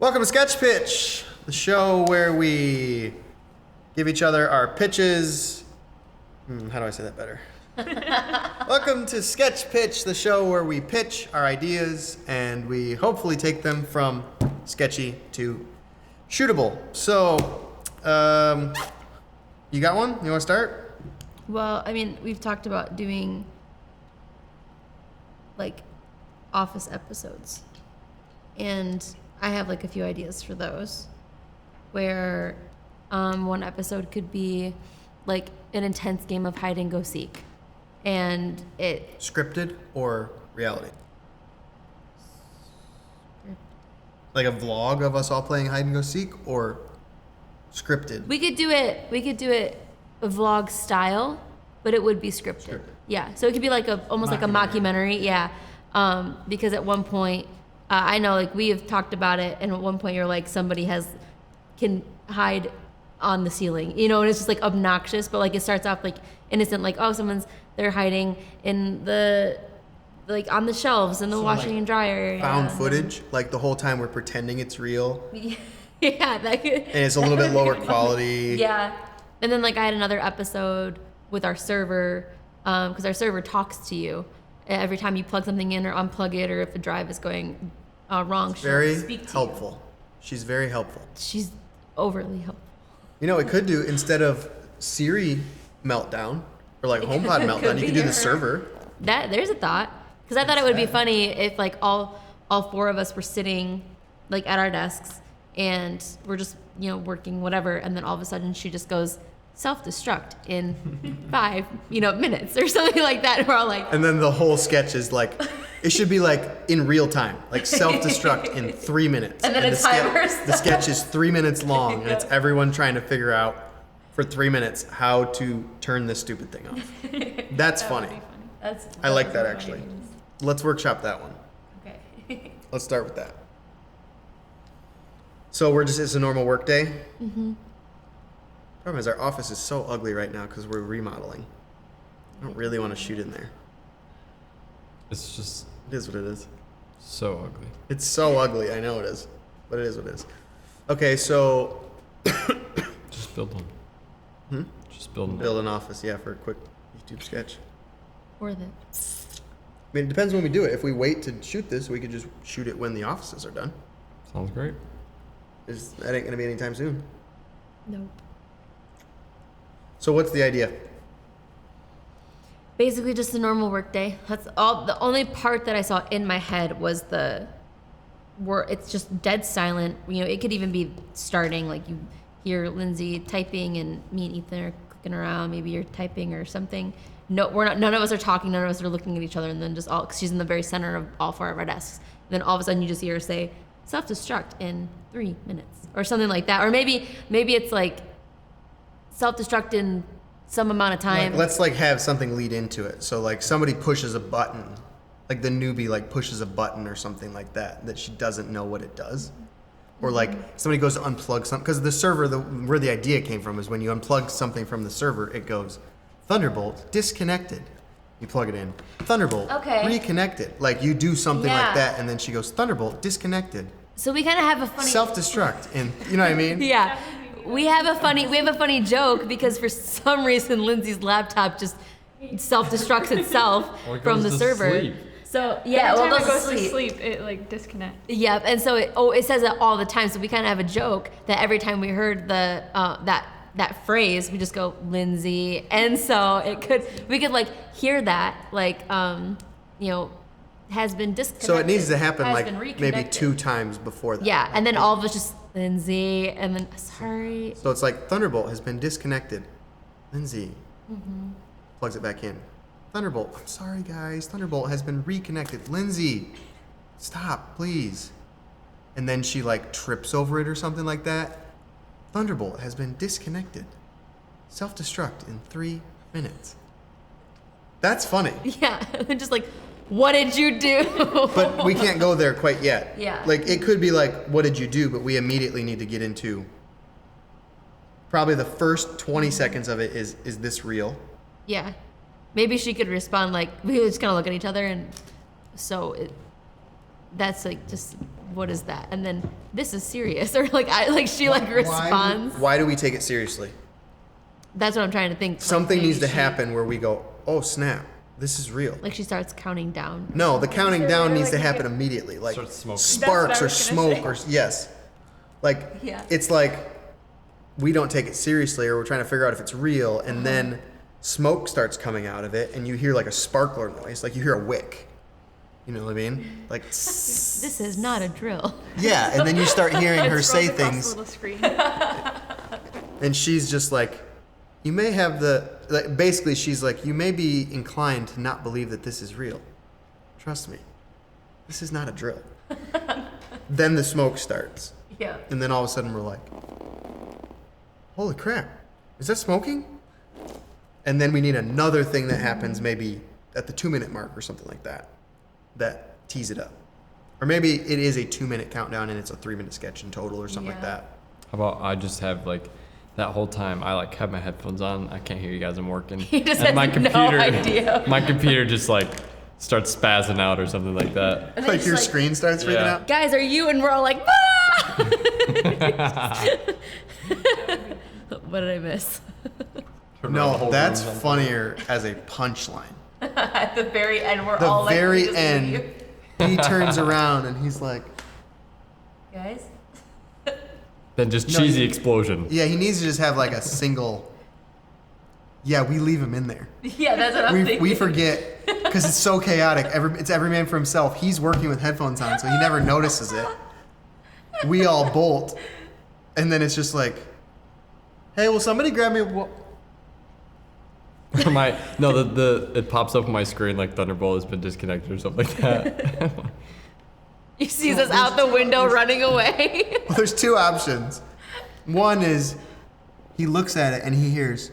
Welcome to Sketch Pitch, the show where we give each other our pitches. How do I say that better? Welcome to Sketch Pitch, the show where we pitch our ideas and we hopefully take them from sketchy to shootable. So, you got one? You want to start? Well, I mean, we've talked about doing like office episodes, and I have like a few ideas for those where one episode could be like an intense game of hide and go seek, and it Scripted or reality? Like a vlog of us all playing hide and go seek, or scripted? we could do it a vlog style, but it would be scripted. Yeah, so it could be like almost like a mockumentary. Yeah, because at one point I know like we have talked about it, and at one point you're like somebody can hide on the ceiling, you know, and it's just like obnoxious, but like it starts off like innocent, like they're hiding in the like on the shelves in the washing and dryer. Found footage, like the whole time we're pretending it's real. Yeah, that could. And it's a little bit lower quality. Yeah, and then like I had another episode with our server, because our server talks to you every time you plug something in or unplug it, or if the drive is going wrong. Very she'll speak to helpful. You. She's very helpful. She's overly helpful. You know, it could do, instead of Siri meltdown or like HomePod meltdown, you could do the server. There's a thought, because I thought it would be funny if like all four of us were sitting like at our desks and we're just working whatever, and then all of a sudden she just goes self-destruct in 5 minutes or something like that, and we're all like, and then the whole sketch is like, it should be like in real time, like self-destruct in 3 minutes, and then a timer starts. The sketch is 3 minutes long, and it's everyone trying to figure out for 3 minutes how to turn this stupid thing off. That's funny. I like that actually. Let's workshop that one. Okay. Let's start with that. So it's a normal work day. Mm-hmm. Problem is, our office is so ugly right now because we're remodeling. I don't really want to shoot in there. It's just... It is what it is. So ugly. It's so ugly. I know it is. But it is what it is. Okay, so... Just build one. Just build one. Build an office, yeah, for a quick YouTube sketch. Worth it. I mean, it depends when we do it. If we wait to shoot this, we could just shoot it when the offices are done. Sounds great. That ain't going to be anytime soon. Nope. So what's the idea? Basically just a normal work day. That's all. The only part that I saw in my head was it's just dead silent. It could even be starting, like you hear Lindsay typing and me and Ethan are clicking around. Maybe you're typing or something. No, we're not. None of us are talking. None of us are looking at each other. And then just cause she's in the very center of all four of our desks. And then all of a sudden you just hear her say, self-destruct in 3 minutes or something like that. Or maybe it's like self-destruct in some amount of time. Let's have something lead into it. So like somebody pushes a button, like the newbie pushes a button or something like that she doesn't know what it does. Or like somebody goes to unplug something, because the server, where the idea came from is when you unplug something from the server, it goes, Thunderbolt disconnected. You plug it in, Thunderbolt reconnected. Like you do something like that, and then she goes, Thunderbolt disconnected. So we kind of have a funny self-destruct, and you know what I mean? Yeah. We have a funny joke because for some reason Lindsay's laptop just self-destructs itself from the server. Sleep. So yeah, every time it goes to sleep, it disconnects. Yeah, and so it says it all the time. So we kind of have a joke that every time we heard the that phrase, we just go Lindsay, and so we could hear that has been disconnected. So it needs to happen maybe 2 times before that. Yeah, and then all of us just Lindsay, and then sorry. So it's like Thunderbolt has been disconnected. Lindsay plugs it back in. Thunderbolt, I'm sorry guys, Thunderbolt has been reconnected. Lindsay, stop, please. And then she trips over it or something like that. Thunderbolt has been disconnected. Self-destruct in 3 minutes. That's funny. Yeah, just what did you do? But we can't go there quite yet. Yeah. It could be what did you do, but we immediately need to get into probably the first 20 seconds of it is this real? Yeah. Maybe she could respond we just kind of look at each other, and so that's like just what is that? And then this is serious, or she responds. Why do we take it seriously? That's what I'm trying to think. Something maybe needs to happen where we go, oh snap, this is real. Like she starts counting down. No, the counting down Like needs to you happen get- immediately. Like Start smoking. sparks That's or what I was smoke gonna or yes. Like Yeah. it's like we don't take it seriously or we're trying to figure out if it's real and then smoke starts coming out of it and you hear like a sparkler noise, like you hear a wick. You know what I mean? Like This is not a drill. yeah, and then you start hearing It her scrolls say across things the little screen. and she's just like you may have basically she's like you may be inclined to not believe that this is real. Trust me. This is not a drill. Then the smoke starts. Yeah. And then all of a sudden we're like, holy crap, is that smoking? And then we need another thing that happens maybe at the 2-minute mark or something like that tees it up. Or maybe it is a 2-minute countdown and it's a 3-minute sketch in total or something like Yeah. that. How about I just have like that whole time I like have my headphones on. I can't hear you guys. I'm working. He just and has no idea. My computer just like starts spazzing out or something like that. And then Like she's your screen starts freaking Yeah. out? Guys, are you? And we're all like, ah! What did I miss? Turn around, the No, whole that's room's on funnier as a punchline. At the very end, we're The all like, very we just end, leave. he turns around and he's like, Guys? Then just No, cheesy you- explosion. yeah, he needs to just have like a single, yeah, we leave him in there. Yeah, that's what I'm thinking. We forget because it's so chaotic. It's every man for himself. He's working with headphones on, so he never notices it. We all bolt, and then it's just like, "Hey, will somebody grab me?" It pops up on my screen like Thunderbolt has been disconnected or something like that. He sees us out the window running away. Well, there's two options. One is he looks at it and he hears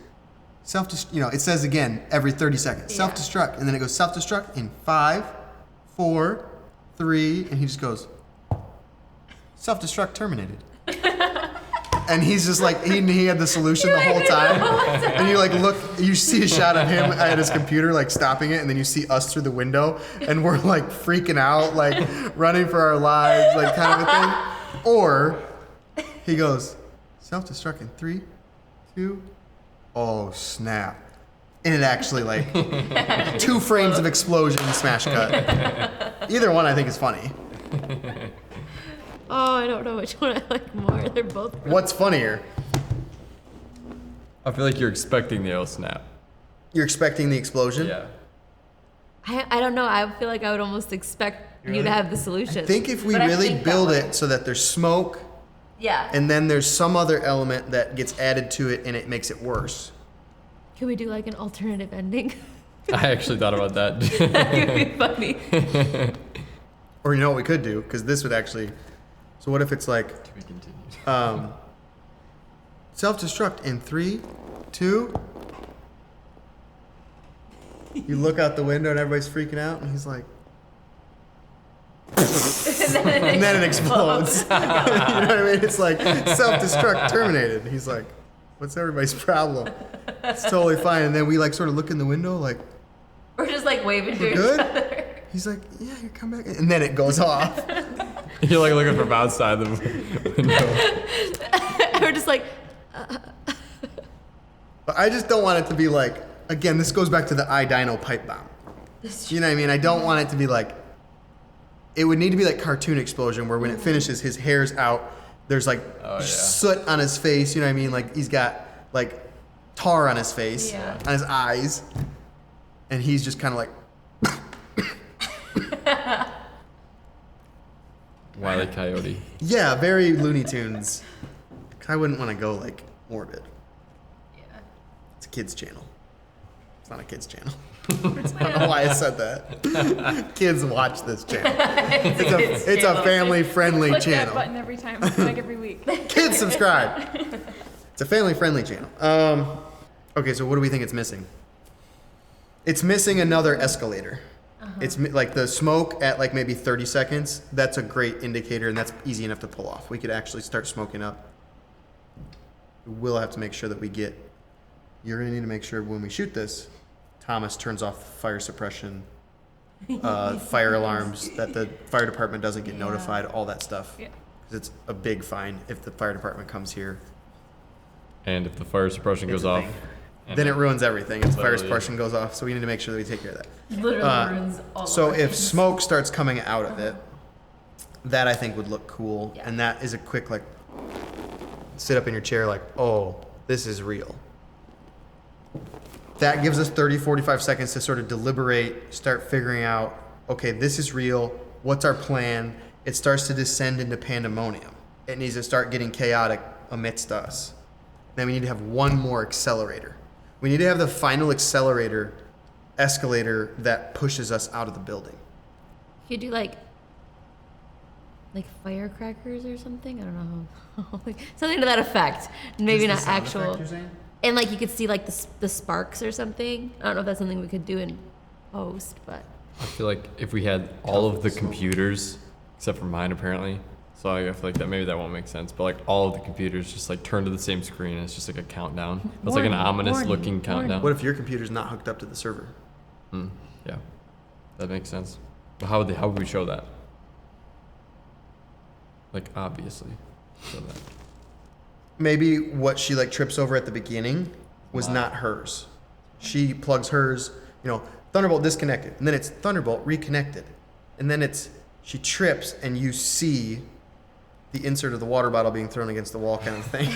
it says again every 30 seconds, Yeah. self-destruct, and then it goes self-destruct in 5, 4, 3, and he just goes, self-destruct terminated. And he's just like, he had the solution the whole time. And you like look, you see a shot of him at his computer, like stopping it, and then you see us through the window, and we're like freaking out, like running for our lives, like kind of a thing. Or he goes, self-destruct in 3, 2, oh snap. And it actually like 2 frames of explosion, smash cut. Either one I think is funny. Oh, I don't know which one I like more. They're both. What's funnier? I feel like you're expecting the snap. You're expecting the explosion? Yeah. I don't know. I feel like I would almost expect you to have the solution. I think if we But I really think that build way. it so that there's smoke Yeah. and then there's some other element that gets added to it and it makes it worse. Can we do like an alternative ending? I actually thought about that. That would be funny. Or you know what we could do? Because this would actually. So what if it's like To be continued. self-destruct in 3, 2. You look out the window and everybody's freaking out and he's like. And then it explodes. You know what I mean? It's like self-destruct terminated. He's like, what's everybody's problem? It's totally fine. And then we like sort of look in the window like, We're just like waving to we're each good? other. He's like, yeah, you come back. And then it goes off. You're like looking from outside the window. We're just like, But I just don't want it to be like, again, this goes back to the iDino pipe bomb. You know what I mean? I don't want it to be like, it would need to be like cartoon explosion where when it finishes, his hair's out. There's like Oh, yeah. soot on his face. You know what I mean? Like he's got like tar on his face, Yeah. on his eyes. And he's just kind of like, Wile E. Coyote. yeah, very Looney Tunes. I wouldn't want to go like morbid. yeah. It's a kid's channel. It's not a kid's channel. I don't know why I said that. Kids watch this channel. It's a family-friendly Click that channel. button every time, like every week. Kids subscribe. It's a family-friendly channel. Okay, so what do we think it's missing? It's missing another escalator. It's like the smoke at like maybe 30 seconds. That's a great indicator, and that's easy enough to pull off. We could actually start smoking up. We'll have to make sure that we get. You're gonna need to make sure when we shoot this, Thomas turns off fire suppression fire alarms, that the fire department doesn't get Yeah. notified, all that stuff. Yeah. 'Cause it's a big fine if the fire department comes here. And if the fire suppression It's goes a off, thing. and Then it ruins everything if the fire Literally. suppression goes off, so we need to make sure that we take care of that. Literally ruins all So of our if things. smoke starts coming out of it, that I think would look cool. Yeah. And that is a quick, like, sit up in your chair, like, oh, this is real. That gives us 30, 45 seconds to sort of deliberate, start figuring out, okay, this is real. What's our plan? It starts to descend into pandemonium. It needs to start getting chaotic amidst us. Then we need to have one more accelerator. We need to have the final escalator that pushes us out of the building. You could do like firecrackers or something. I don't know. Like, something to that effect. Maybe Just the not sound actual. effect, you're saying? And like you could see like the sparks or something. I don't know if that's something we could do in post, but I feel like if we had all of the computers, except for mine apparently, so I feel like that maybe that won't make sense, but like all of the computers just like turn to the same screen and it's just like a countdown. It's like an Warning, ominous warning, looking countdown. What if your computer's not hooked up to the server? Yeah, that makes sense. But how would we show that? Like obviously, show that. Maybe what she like trips over at the beginning was Wow. not hers. She plugs hers, Thunderbolt disconnected, and then it's Thunderbolt reconnected, and then she trips and you see the insert of the water bottle being thrown against the wall kind of thing.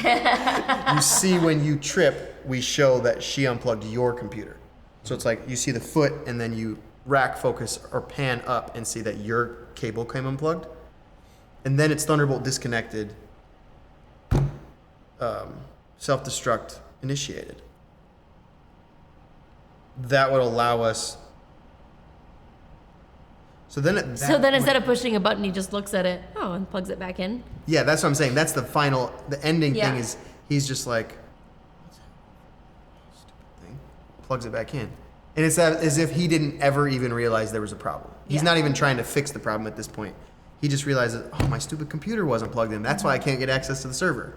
You see when you trip, we show that she unplugged your computer. So it's like you see the foot and then you rack focus or pan up and see that your cable came unplugged. And then it's Thunderbolt disconnected, self-destruct initiated. That would allow us. So then instead of pushing a button, he just looks at it, and plugs it back in. Yeah, that's what I'm saying. That's the ending Yeah. thing is he's just like, what's that stupid thing? Plugs it back in. And it's as if he didn't ever even realize there was a problem. He's Yeah. not even trying to fix the problem at this point. He just realizes, oh, my stupid computer wasn't plugged in. That's why I can't get access to the server.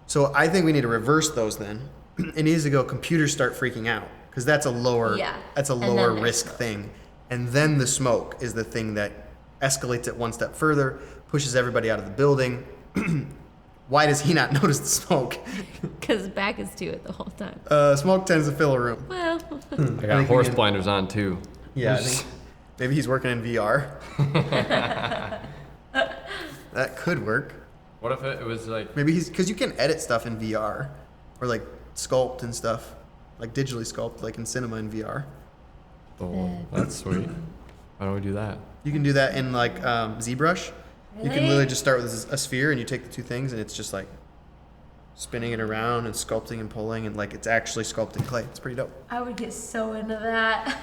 So I think we need to reverse those then. It needs to go, computers start freaking out. Because that's a lower Yeah. that's a And then lower there's risk smoke. thing. And then the smoke is the thing that escalates it one step further, pushes everybody out of the building. Why does he not notice the smoke? Because his back is to it the whole time. Smoke tends to fill a room. Well, I think got we horse can- blinders on too. Yeah, I think maybe he's working in VR. That could work. What if it was like? Maybe because you can edit stuff in VR, or like sculpt and stuff, like digitally sculpt, like in cinema in VR. Oh, that's sweet. Why don't we do that? You can do that in like ZBrush. You can Really? literally just start with a sphere and you take the two things and it's just like spinning it around and sculpting and pulling and like it's actually sculpting clay. It's pretty dope. I would get so into that.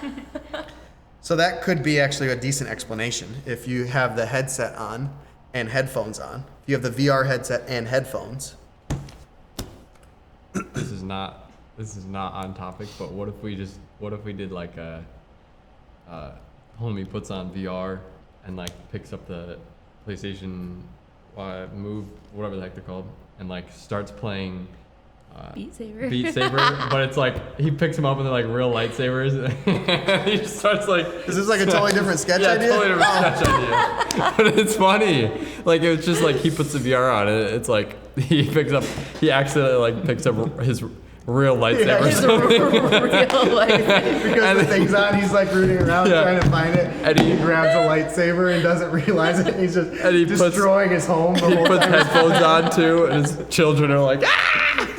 So that could be actually a decent explanation if you have the headset on and headphones on. If you have the VR headset and headphones. This is not on topic, but what if we did like a homie puts on VR and like picks up the PlayStation Move, whatever the heck they're called, and like starts playing Beat Saber. Beat Saber, but it's like he picks them up and they're like real lightsabers. And he just starts like. Is this like a totally different sketch Yeah, idea? totally different sketch idea. But it's funny. Like it's just like he puts the VR on and it's like he accidentally like picks up his real lightsaber. or It's a something. real life. Because the thing's on, he's like rooting around Yeah. trying to find it. And He grabs a lightsaber and doesn't realize it. And he's just And he puts- destroying his home the He whole puts time. headphones on too, and his children are like, ah!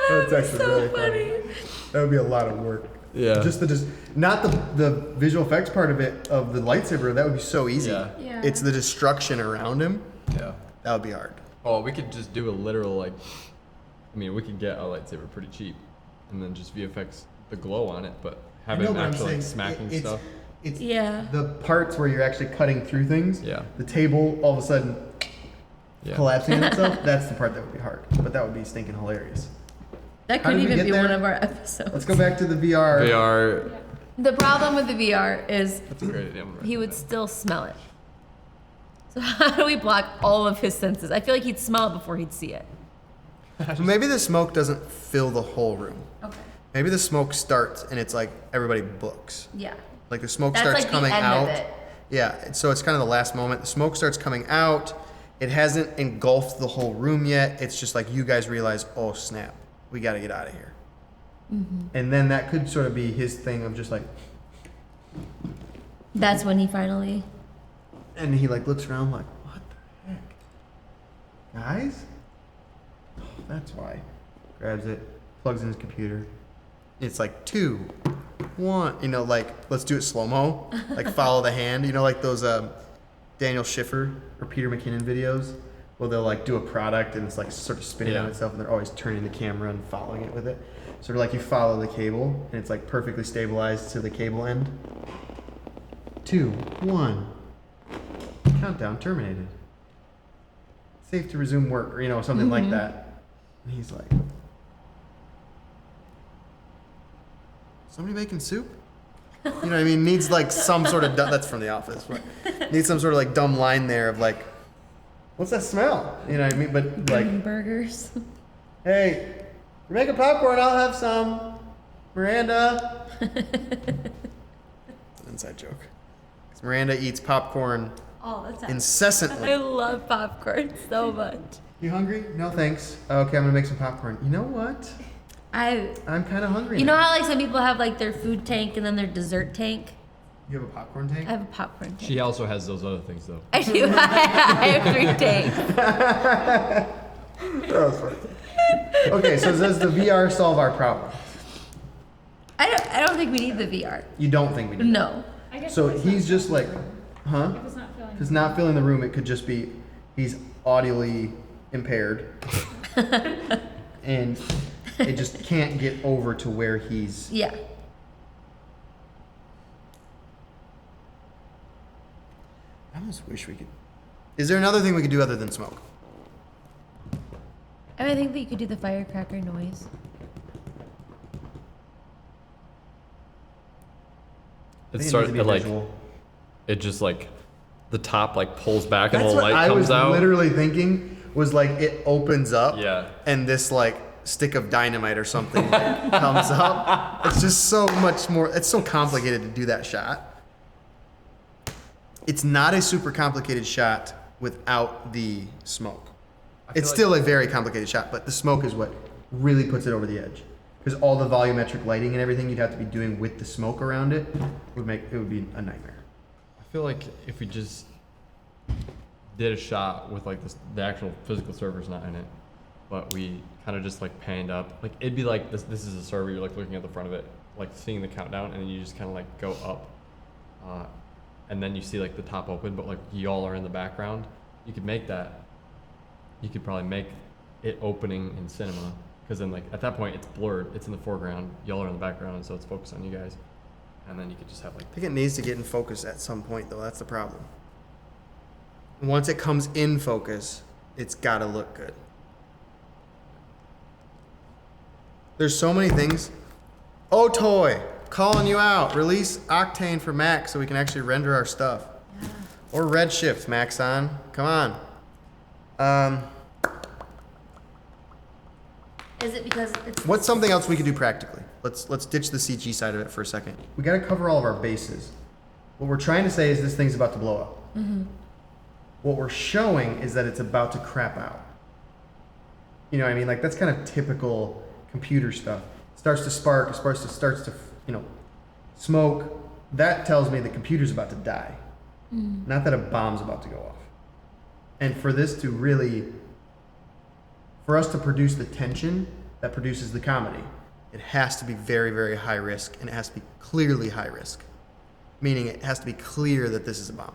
That's actually so really funny. That would be a lot of work. Yeah. Just not the visual effects part of it of the lightsaber. That would be so easy. Yeah. Yeah. It's the destruction around him. Yeah. That would be hard. Oh, we could just do a literal like. I mean, we could get a lightsaber pretty cheap, and then just VFX the glow on it, but have it actually like smacking stuff. It's Yeah. the parts where you're actually cutting through things. Yeah. The table all of a sudden Yeah. collapsing on itself. That's the part that would be hard. But that would be stinking hilarious. That How could did we even get be there? one of our episodes. Let's go back to the VR. VR. The problem with the VR is That's a great idea. I'm gonna write he that would down. still smell it. So how do we block all of his senses? I feel like he'd smell it before he'd see it. Maybe the smoke doesn't fill the whole room. Okay. Maybe the smoke starts and it's like everybody books. Yeah. Like the smoke That's starts like coming the end out. of it. Yeah, so it's kind of the last moment. The smoke starts coming out. It hasn't engulfed the whole room yet. It's just like you guys realize, oh snap, we got to get out of here. And then that could sort of be his thing of just like, That's when he finally. and he like looks around like, what the heck? Guys? Oh, that's why. Grabs it, plugs in his computer. It's like 2, 1, you know, like let's do it slow-mo, like follow the hand, you know, like those Daniel Schiffer or Peter McKinnon videos where they'll like do a product and it's like sort of spinning on Yeah. itself and they're always turning the camera and following it with it. Sort of like you follow the cable and it's like perfectly stabilized to the cable end. 2, 1. Countdown terminated. Safe to resume work, or you know, something like that. And he's like, somebody making soup? You know what I mean? Needs like some sort of, that's from The Office. But needs some sort of like dumb line there of like, what's that smell? You know what I mean? But like, Burgers. hey, you're making popcorn, I'll have some. Miranda. Inside joke. 'Cause Miranda eats popcorn Oh, that's I incessantly. love popcorn so much. You hungry? No thanks. Okay, I'm gonna make some popcorn. You know what? I'm kind of hungry. You know now. how like some people have like their food tank and then their dessert tank? You have a popcorn tank? I have a popcorn tank. She also has those other things though. I do. I have 3 tanks. That was funny. Okay, so does the VR solve our problem? I don't think we need the VR. You don't think we do? No. I guess So if it's not he's just like, filling huh? the room. If it's not filling. If it's not filling the room, it could just be he's audibly impaired, and it just can't get over to where he's. Yeah. I almost wish we could. Is there another thing we could do other than smoke? I think that you could do the firecracker noise. I It think needs starts to be it like visual. it just like the top like pulls back and That's the what light I comes was out. literally thinking was like it opens up. Yeah. And this like stick of dynamite or something comes up. It's just so much more. It's so complicated to do that shot. It's not a super complicated shot without the smoke. It's still a very complicated shot, but the smoke is what really puts it over the edge. Because all the volumetric lighting and everything you'd have to be doing with the smoke around it would be a nightmare. I feel like if we just did a shot with like the actual physical server's not in it, but we kind of just like panned up, like it'd be like this is a server, you're like looking at the front of it, like seeing the countdown, and then you just kind of like go up, and then you see like the top open, but like y'all are in the background. You could make that. You could probably make it opening in cinema, because then like at that point it's blurred, it's in the foreground, y'all are in the background, and so it's focused on you guys, and then you could just have like. I think it needs to get in focus at some point, though. That's the problem. Once it comes in focus, it's got to look good. There's so many things. Oh, Toy, calling you out. Release Octane for Mac so we can actually render our stuff. Yeah. Or Redshift, Maxon. Come on. Is it because it's What's something else we could do practically? Let's ditch the CG side of it for a second. We got to cover all of our bases. What we're trying to say is this thing's about to blow up. Mm-hmm. What we're showing is that it's about to crap out. You know what I mean? Like that's kind of typical computer stuff. It starts to spark, starts to smoke. That tells me the computer's about to die. Not that a bomb's about to go off. And for this to really, for us to produce the tension that produces the comedy, it has to be very, very high risk, and it has to be clearly high risk. Meaning it has to be clear that this is a bomb.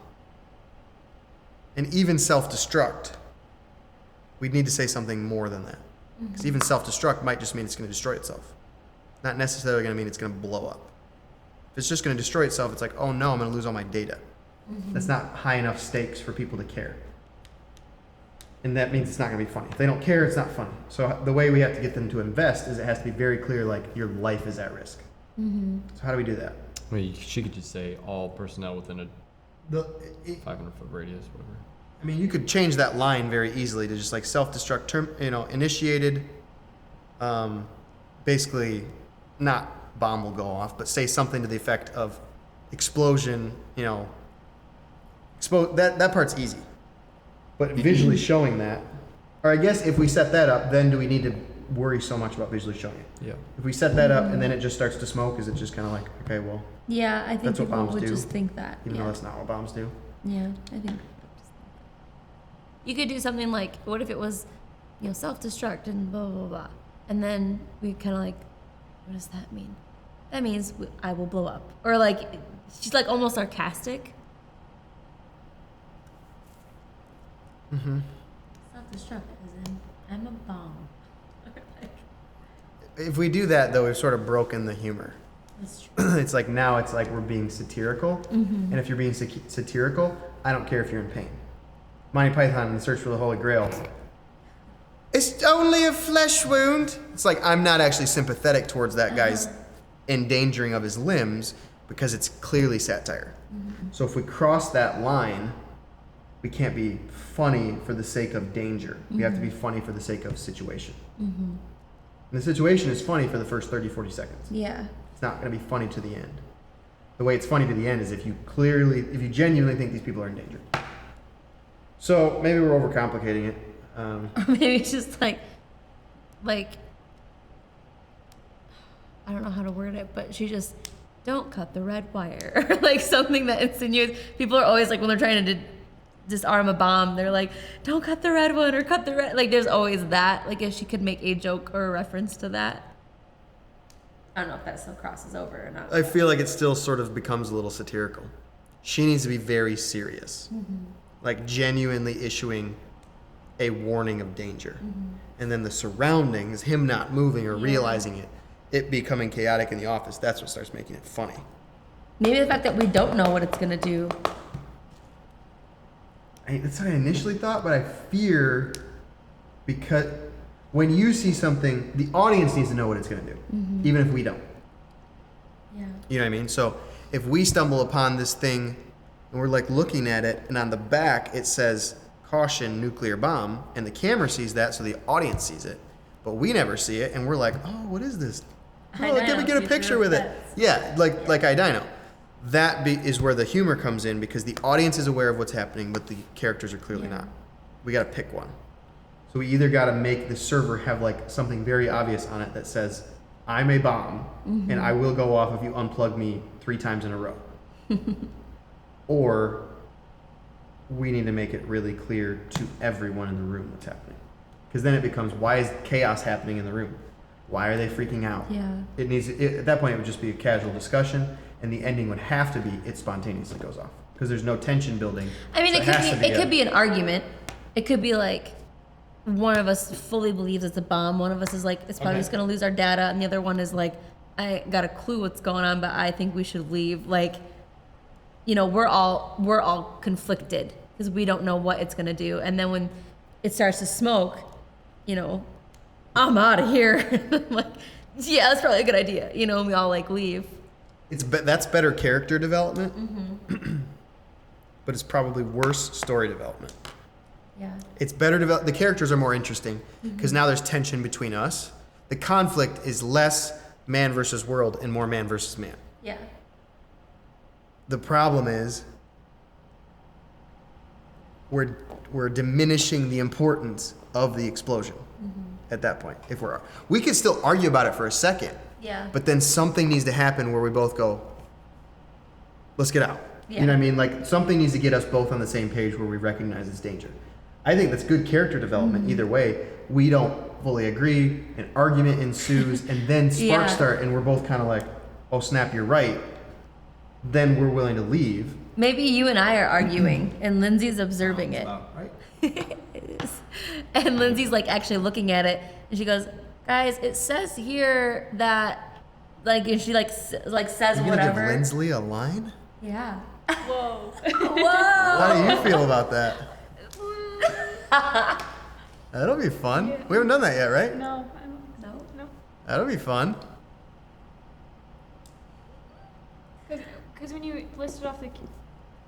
And even self-destruct, we'd need to say something more than that. Because even self-destruct might just mean it's going to destroy itself. Not necessarily going to mean it's going to blow up. If it's just going to destroy itself, it's like, oh no, I'm going to lose all my data. That's not high enough stakes for people to care. And that means it's not going to be funny. If they don't care, it's not funny. So the way we have to get them to invest is it has to be very clear, like your life is at risk. So how do we do that? I mean, she could just say all personnel within a 500-foot radius, whatever. I mean, you could change that line very easily to just like self-destruct term, initiated. Basically, not bomb will go off, but say something to the effect of explosion, that part's easy. But visually showing that, or I guess if we set that up, then do we need to worry so much about visually showing it? Yeah. If we set that up and then it just starts to smoke, is it just kind of like, okay, well, Yeah, I think That's what people bombs would do, just think that. even Yeah. though that's not what bombs do? Yeah, I think. You could do something like, what if it was, self-destruct and blah blah blah, and then we kind of like, what does that mean? That means I will blow up, or like, she's like almost sarcastic. Mm-hmm. Self-destruct as in I'm a bomb. If we do that, though, we've sort of broken the humor. That's true. It's like now it's like we're being satirical, and if you're being satirical, I don't care if you're in pain. Monty Python in the Search for the Holy Grail. It's only a flesh wound. It's like I'm not actually sympathetic towards that guy's endangering of his limbs because it's clearly satire. So if we cross that line, we can't be funny for the sake of danger. We have to be funny for the sake of situation. And the situation is funny for the first 30, 40 seconds. Yeah. It's not going to be funny to the end. The way it's funny to the end is if you genuinely think these people are in danger. So maybe we're overcomplicating it. Or maybe it's just like, I don't know how to word it, but she just, don't cut the red wire. Or like something that insinuates, people are always like, when they're trying to disarm a bomb, they're like, don't cut the red one or cut the red. Like there's always that. Like if she could make a joke or a reference to that. I don't know if that still crosses over or not. I feel like it still sort of becomes a little satirical. She needs to be very serious. Like genuinely issuing a warning of danger. And then the surroundings, him not moving or realizing it becoming chaotic in the office, that's what starts making it funny. Maybe the fact that we don't know what it's gonna do. That's what I initially thought, but I fear because when you see something, the audience needs to know what it's going to do, even if we don't. Yeah. You know what I mean? So if we stumble upon this thing and we're like looking at it, and on the back it says caution nuclear bomb, and the camera sees that, so the audience sees it, but we never see it, and we're like, oh, what is this? Oh, let me get a picture with it. Yeah, like I Dino. That is where the humor comes in because the audience is aware of what's happening, but the characters are clearly not. We got to pick one. So we either got to make the server have like something very obvious on it that says, I'm a bomb and I will go off if you unplug me 3 times in a row. Or we need to make it really clear to everyone in the room what's happening. Because then it becomes, why is chaos happening in the room? Why are they freaking out? Yeah. At that point, it would just be a casual discussion. And the ending would have to be it spontaneously goes off because there's no tension building. I mean, so it could be an argument. It could be like one of us fully believes it's a bomb. One of us is like, it's probably just gonna lose our data, and the other one is like, I got a clue what's going on, but I think we should leave. Like, we're all conflicted because we don't know what it's gonna do. And then when it starts to smoke, I'm out of here. Like, yeah, that's probably a good idea. And we all like leave. That's better character development, but it's probably worse story development. Yeah. It's better the characters are more interesting because now there's tension between us. The conflict is less man versus world and more man versus man. Yeah. The problem is we're diminishing the importance of the explosion at that point. We could still argue about it for a second. Yeah. But then something needs to happen where we both go, let's get out. Yeah. You know what I mean? Like something needs to get us both on the same page where we recognize it's danger. I think that's good character development either way. We don't fully agree, an argument ensues, and then sparks start, and we're both kind of like, oh snap, you're right. Then we're willing to leave. Maybe you and I are arguing, and Lindsay's observing it. Right? And Lindsay's like actually looking at it, and she goes, guys, it says here that, like, and she says You're gonna whatever. give Lindsley a line? Yeah. Whoa. Whoa. How do you feel about that? That'll be fun. Yeah. We haven't done that yet, right? No, I don't. No. That'll be fun. Because when you listed off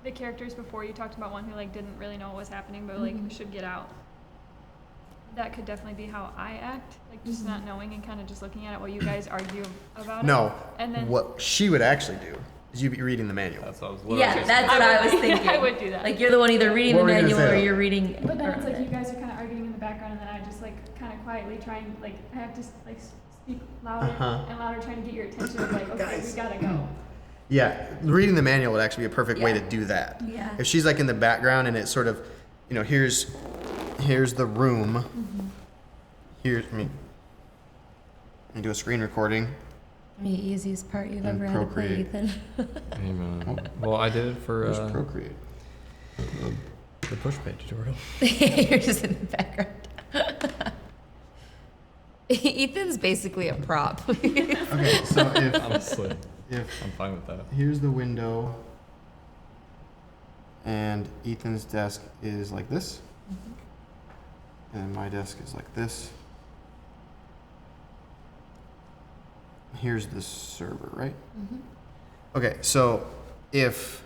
the characters before, you talked about one who didn't really know what was happening, but should get out. That could definitely be how I act, just not knowing and kind of just looking at it while you guys argue about it. No. And then What she would actually do is you be reading the manual. That's what I was literally Yeah, just- that's what I was thinking. I would do that. Like you're the one either reading What the were you gonna manual say, or though? you're reading. But then it's like you guys are kind of arguing in the background, and then I just like kind of quietly trying, like I have to like speak louder and louder, trying to get your attention. Of like, okay, Guys. we gotta go. Yeah, reading the manual would actually be a perfect way Yeah. to do that. Yeah. If she's like in the background and it's sort of, here's the room. Let me do a screen recording. The easiest part you've And ever had to play, Procreate. Ethan. Amen. Well, I did it for Where's Procreate? the push pay tutorial. You're just in the background. Ethan's basically a prop. Okay, so Honestly, if I'm fine with that. here's the window, and Ethan's desk is like this, and my desk is like this. Here's the server, right? Okay, so if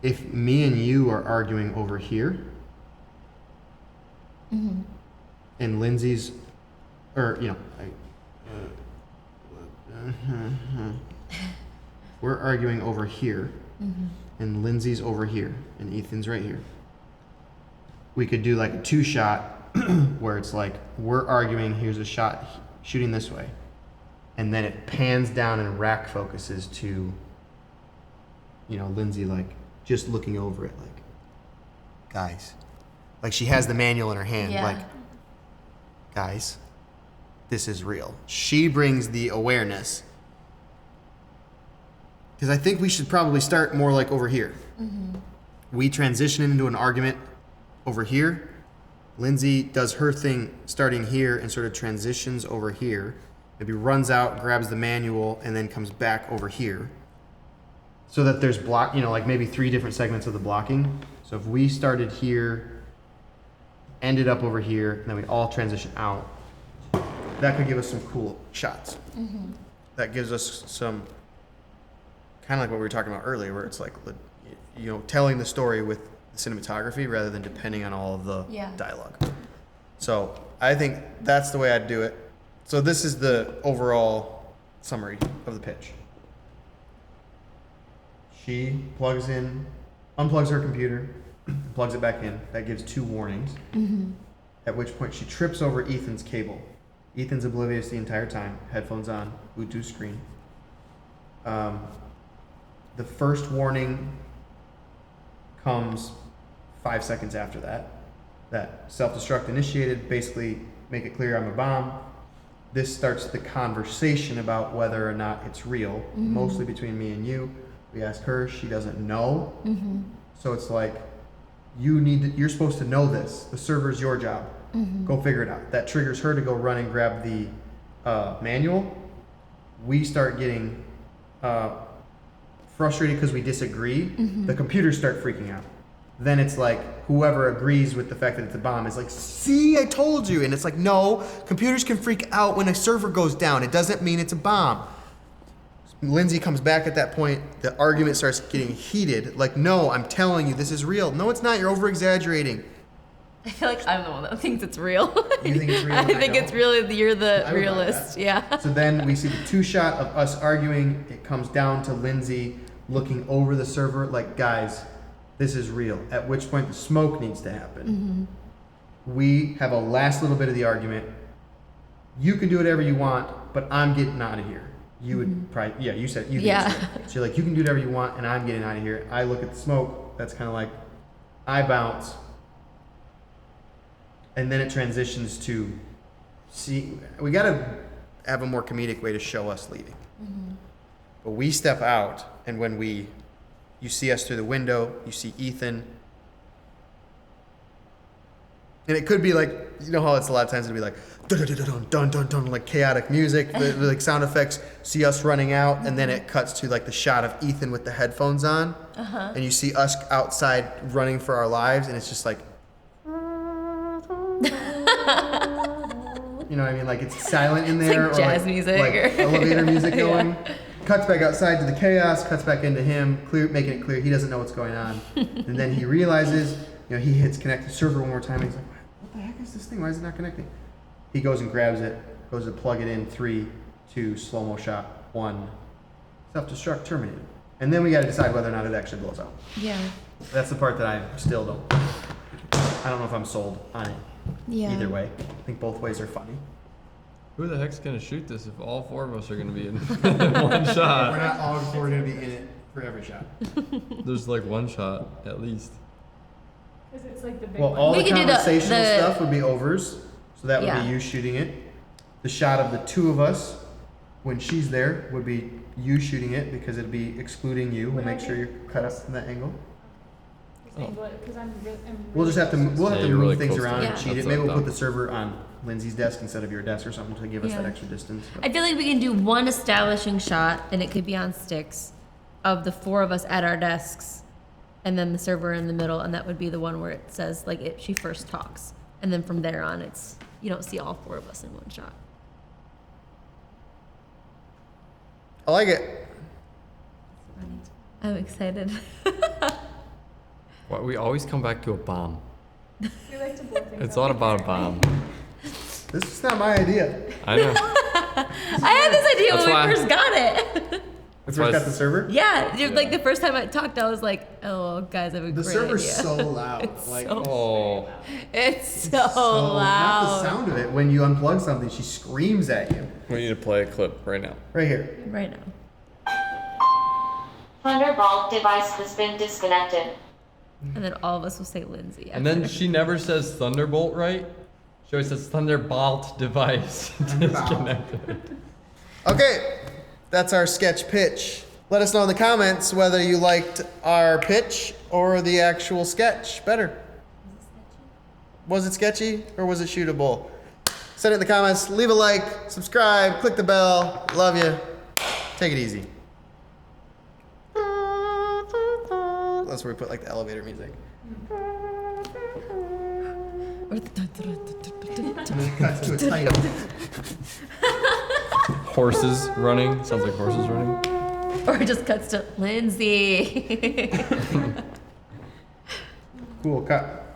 me and you are arguing over here, and Lindsay's, or we're arguing over here, and Lindsay's over here, and Ethan's right here. We could do like a 2-shot where it's like we're arguing, here's a shot shooting this way, and then it pans down and rack focuses to Lindsay like just looking over it like, guys, like she has the manual in her hand, Yeah. like, guys, this is real. She brings the awareness, because I think we should probably start more like over here. We transition into an argument over here. Lindsay does her thing starting here and sort of transitions over here. Maybe runs out, grabs the manual, and then comes back over here. So that there's block, like maybe 3 different segments of the blocking. So if we started here, ended up over here, and then we all transition out, that could give us some cool shots. That gives us some, kind of like what we were talking about earlier, where it's like, telling the story with cinematography rather than depending on all of the Yeah. dialogue. So I think that's the way I'd do it. So this is the overall summary of the pitch. She unplugs her computer, plugs it back in. That gives 2 warnings. At which point she trips over Ethan's cable. Ethan's oblivious the entire time, headphones on, Bluetooth screen. The first warning comes 5 seconds after that. That self-destruct initiated, basically make it clear I'm a bomb. This starts the conversation about whether or not it's real, mostly between me and you. We ask her, she doesn't know. So it's like, you're supposed to know this. The server's your job. Go figure it out. That triggers her to go run and grab the manual. We start getting frustrated because we disagree. The computers start freaking out. Then it's like whoever agrees with the fact that it's a bomb is like, see, I told you. And it's like, no, computers can freak out when a server goes down. It doesn't mean it's a bomb. Lindsay comes back at that point. The argument starts getting heated. Like, no, I'm telling you, this is real. No, it's not. You're over-exaggerating. I feel like I'm the one that thinks it's real. You think it's real? I and think don't? it's really, you're the I would buy realist. that. Yeah. So then we see the 2-shot of us arguing. It comes down to Lindsay looking over the server like, guys, this is real. At which point the smoke needs to happen. We have a last little bit of the argument. You can do whatever you want, but I'm getting out of here. You would probably, you said, you Yeah. said it. So you're like, you can do whatever you want, and I'm getting out of here. I look at the smoke. That's kind of like, I bounce. And then it transitions to, see, we got to have a more comedic way to show us leaving. But we step out, and when you see us through the window, you see Ethan. And it could be like, you know how it's a lot of times it'll be like, dun dun dun dun dun dun, like chaotic music, like sound effects, see us running out, and then it cuts to like the shot of Ethan with the headphones on. And you see us outside running for our lives, and it's just like, you know what I mean? Like it's silent in It's there. like jazz music Like or- elevator music Yeah. going. Cuts back outside to the chaos, cuts back into him, making it clear he doesn't know what's going on. And then he realizes, he hits connect the server one more time, and he's like, what the heck is this thing? Why is it not connecting? He goes and grabs it, goes to plug it in, 3, 2, slow-mo shot, 1. Self-destruct terminated. And then we got to decide whether or not it actually blows out. Yeah. That's the part that I still don't. I don't know if I'm sold on it. Yeah. Either way, I think both ways are funny. Who the heck's gonna shoot this if all 4 of us are gonna be in one We're shot? not all four going to be in it for every shot. There's like 1 shot at least. Because it's like the big Well, one. all We the could do the- conversational the- stuff would be overs, so that would Yeah. be you shooting it. The shot of the 2 of us when she's there would be you shooting it because it'd be excluding you. We'll make sure you're cut up from that angle. Because I'm really. We'll just have to Yeah, move you're really things close to around it. and cheat That's it. Maybe up, we'll put though. the server on Lindsay's desk instead of your desk or something to give us that Yeah. extra distance. I feel like we can do one establishing shot, and it could be on sticks, of the 4 of us at our desks, and then the server in the middle, and that would be the one where it says like she first talks, and then from there on, it's you don't see all 4 of us in one shot. I like it. I'm excited. Why, we always come back to a bomb. We like to blow things It's up. all about a bomb. This is not my idea. I know. I had this idea That's when why- we first got it. That's where I why got the server. Yeah, Yeah. like the first time I talked, I was like, "Oh, guys, I have a The great server's idea." so loud. It's Like so- Oh. It's so, not the loud. sound of it. When you unplug something, she screams at you. We need to play a clip right now. Right here. Right now. Thunderbolt device has been disconnected. And then all of us will say Lindsay. And then after. she never says Thunderbolt right. She always says Thunderbolt device disconnected. Okay, that's our sketch pitch. Let us know in the comments whether you liked our pitch or the actual sketch better. Was it sketchy or was it shootable? Send it in the comments. Leave a like, subscribe, click the bell. Love you. Take it easy. That's where we put like the elevator music. Or the Cuts to a title. Horses running. Sounds like horses running. or it just cuts to Lindsay. Cool cut.